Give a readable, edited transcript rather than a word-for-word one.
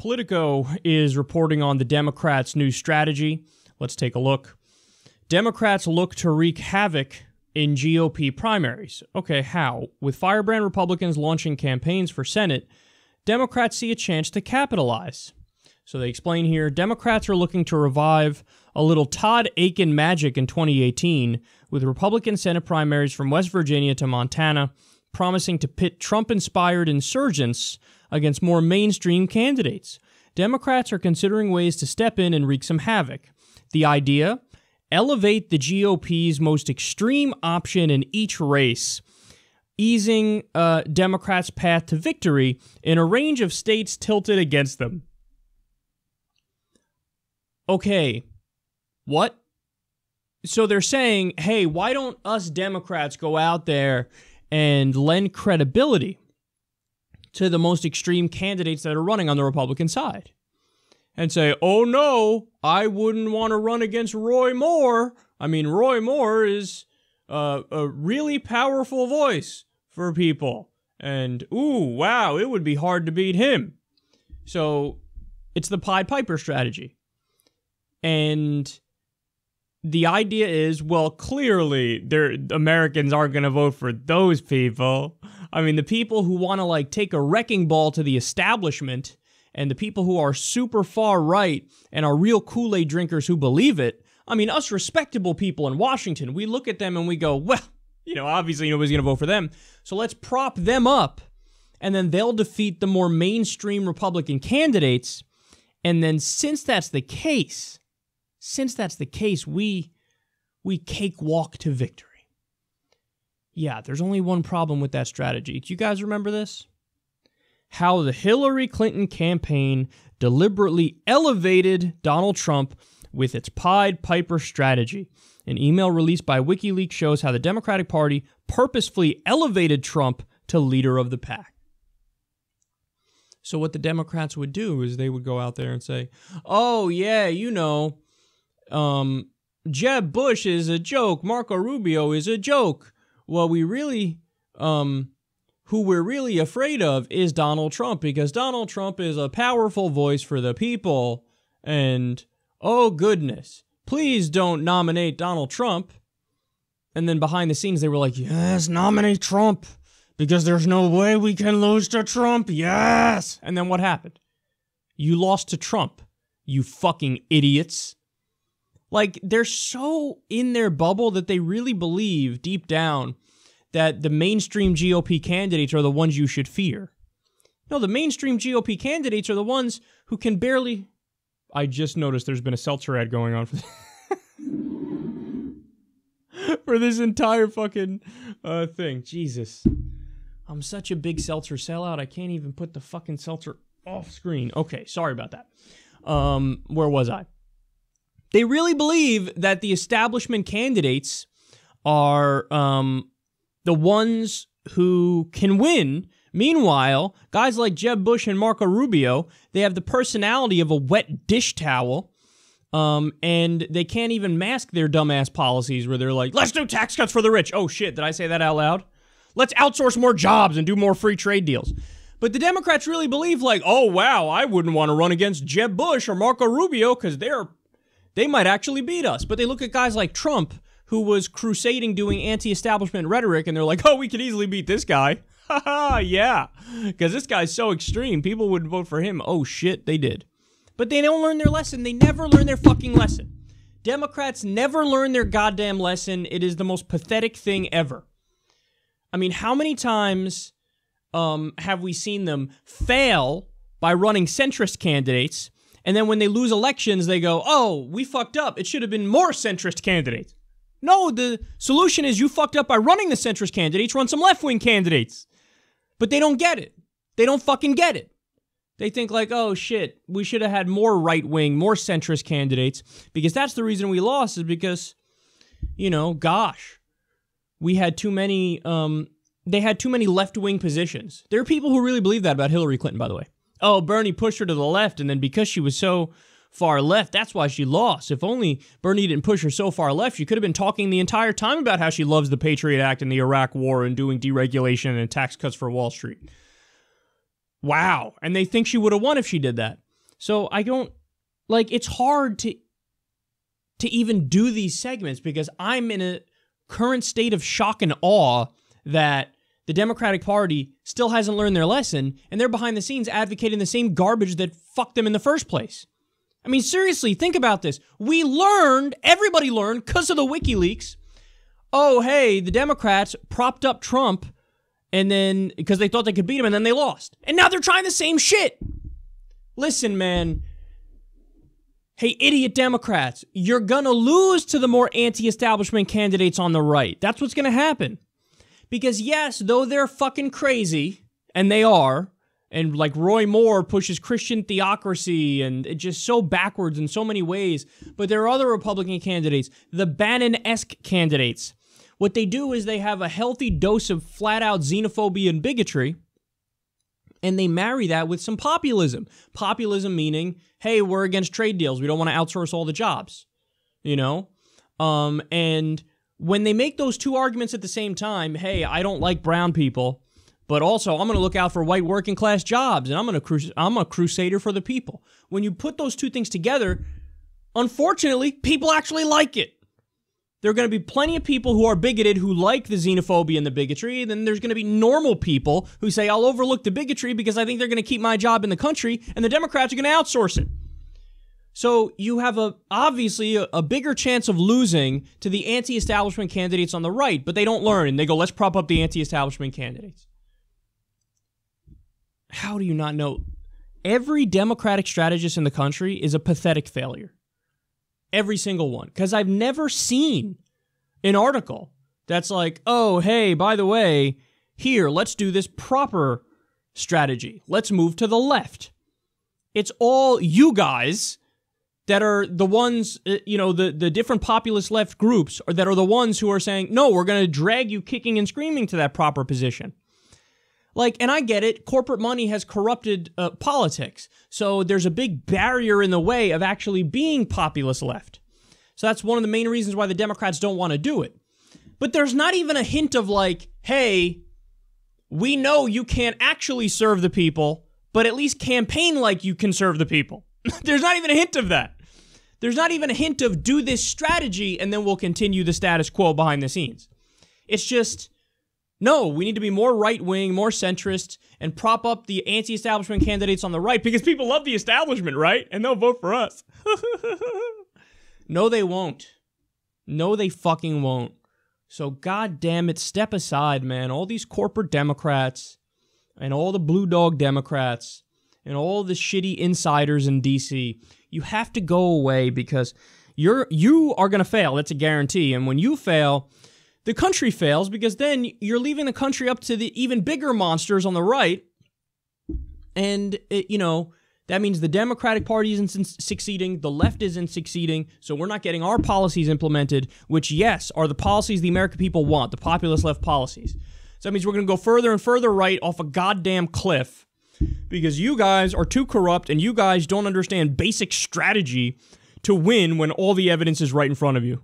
Politico is reporting on the Democrats' new strategy. Let's take a look. Democrats look to wreak havoc in GOP primaries. Okay, how? With firebrand Republicans launching campaigns for Senate, Democrats see a chance to capitalize. So they explain here, Democrats are looking to revive a little Todd Aiken magic in 2018 with Republican Senate primaries from West Virginia to Montana, promising to pit Trump-inspired insurgents against more mainstream candidates. Democrats are considering ways to step in and wreak some havoc. The idea? Elevate the GOP's most extreme option in each race, easing Democrats' path to victory in a range of states tilted against them. Okay, what? So they're saying, hey, why don't us Democrats go out there and lend credibility to the most extreme candidates that are running on the Republican side? And say, oh no, I wouldn't want to run against Roy Moore. I mean, Roy Moore is a really powerful voice for people. And, ooh, wow, it would be hard to beat him. So it's the Pied Piper strategy. And the idea is, well, clearly Americans aren't going to vote for those people. I mean, the people who want to, like, take a wrecking ball to the establishment and the people who are super far right and are real Kool-Aid drinkers who believe it, I mean, us respectable people in Washington, we look at them and we go, well, you know, obviously nobody's going to vote for them, so let's prop them up, and then they'll defeat the more mainstream Republican candidates, and then since that's the case, we cakewalk to victory. Yeah, there's only one problem with that strategy. Do you guys remember this? How the Hillary Clinton campaign deliberately elevated Donald Trump with its Pied Piper strategy. An email released by WikiLeaks shows how the Democratic Party purposefully elevated Trump to leader of the pack. So what the Democrats would do is they would go out there and say, oh, yeah, you know, Jeb Bush is a joke. Marco Rubio is a joke. Well, who we're really afraid of is Donald Trump, because Donald Trump is a powerful voice for the people, and oh goodness, please don't nominate Donald Trump. And then behind the scenes they were like, yes, nominate Trump, because there's no way we can lose to Trump, yes! And then what happened? You lost to Trump, you fucking idiots. Like, they're so in their bubble that they really believe deep down that the mainstream GOP candidates are the ones you should fear. No, the mainstream GOP candidates are the ones who can barely... I just noticed there's been a seltzer ad going on for for this entire fucking thing. Jesus. I'm such a big seltzer sellout, I can't even put the fucking seltzer off screen. Okay, sorry about that. Where was I? They really believe that the establishment candidates are... the ones who can win. Meanwhile, guys like Jeb Bush and Marco Rubio, they have the personality of a wet dish towel, and they can't even mask their dumbass policies where they're like, let's do tax cuts for the rich. Oh shit, did I say that out loud? Let's outsource more jobs and do more free trade deals. But the Democrats really believe like, oh wow, I wouldn't want to run against Jeb Bush or Marco Rubio because they might actually beat us. But they look at guys like Trump, who was crusading doing anti-establishment rhetoric, and they're like, oh, we could easily beat this guy. Haha, yeah, because this guy's so extreme, people would vote for him. Oh, shit, they did. But they don't learn their lesson. They never learn their fucking lesson. Democrats never learn their goddamn lesson. It is the most pathetic thing ever. I mean, how many times have we seen them fail by running centrist candidates, and then when they lose elections, they go, oh, we fucked up. It should have been more centrist candidates. No, the solution is you fucked up by running the centrist candidates, run some left-wing candidates. But they don't get it. They don't fucking get it. They think like, oh shit, we should have had more right-wing, more centrist candidates, because that's the reason we lost, is because, you know, gosh, we had too many, they had too many left-wing positions. There are people who really believe that about Hillary Clinton, by the way. Oh, Bernie pushed her to the left, and then because she was so far left, that's why she lost. If only Bernie didn't push her so far left, she could have been talking the entire time about how she loves the Patriot Act and the Iraq War and doing deregulation and tax cuts for Wall Street. Wow. And they think she would have won if she did that. So I don't, like, it's hard to even do these segments because I'm in a current state of shock and awe that the Democratic Party still hasn't learned their lesson, and they're behind the scenes advocating the same garbage that fucked them in the first place. I mean, seriously, think about this. Everybody learned, because of the WikiLeaks, oh, hey, the Democrats propped up Trump, and then, because they thought they could beat him, and then they lost. And now they're trying the same shit. Listen, man. Hey, idiot Democrats, you're gonna lose to the more anti-establishment candidates on the right. That's what's gonna happen. Because yes, though they're fucking crazy, and they are, and like Roy Moore pushes Christian theocracy, and it's just so backwards in so many ways, but there are other Republican candidates, the Bannon-esque candidates. What they do is they have a healthy dose of flat-out xenophobia and bigotry, and they marry that with some populism. Populism meaning, hey, we're against trade deals. We don't want to outsource all the jobs, you know? And when they make those two arguments at the same time, hey, I don't like brown people, but also I'm going to look out for white working class jobs, and I'm a crusader for the people. When you put those two things together, unfortunately, people actually like it. There are going to be plenty of people who are bigoted who like the xenophobia and the bigotry, and then there's going to be normal people who say, I'll overlook the bigotry because I think they're going to keep my job in the country, and the Democrats are going to outsource it. So you have obviously a bigger chance of losing to the anti-establishment candidates on the right, but they don't learn, and they go, let's prop up the anti-establishment candidates. How do you not know? Every Democratic strategist in the country is a pathetic failure. Every single one. Because I've never seen an article that's like, oh, hey, by the way, here, let's do this proper strategy. Let's move to the left. It's all you guys that are the ones, the different populist left groups that are the ones who are saying, no, we're going to drag you kicking and screaming to that proper position. Like, and I get it, corporate money has corrupted politics, so there's a big barrier in the way of actually being populist left. So that's one of the main reasons why the Democrats don't want to do it. But there's not even a hint of like, hey, we know you can't actually serve the people, but at least campaign like you can serve the people. There's not even a hint of that. There's not even a hint of do this strategy and then we'll continue the status quo behind the scenes. It's just, no, we need to be more right-wing, more centrist, and prop up the anti-establishment candidates on the right because people love the establishment, right? And they'll vote for us. No, they won't. No, they fucking won't. So, God damn it, step aside, man. All these corporate Democrats and all the blue dog Democrats and all the shitty insiders in D.C., you have to go away because you are going to fail. That's a guarantee. And when you fail, the country fails because then you're leaving the country up to the even bigger monsters on the right. And, that means the Democratic Party isn't succeeding, the left isn't succeeding, so we're not getting our policies implemented, which, yes, are the policies the American people want, the populist left policies. So that means we're going to go further and further right off a goddamn cliff because you guys are too corrupt and you guys don't understand basic strategy to win when all the evidence is right in front of you.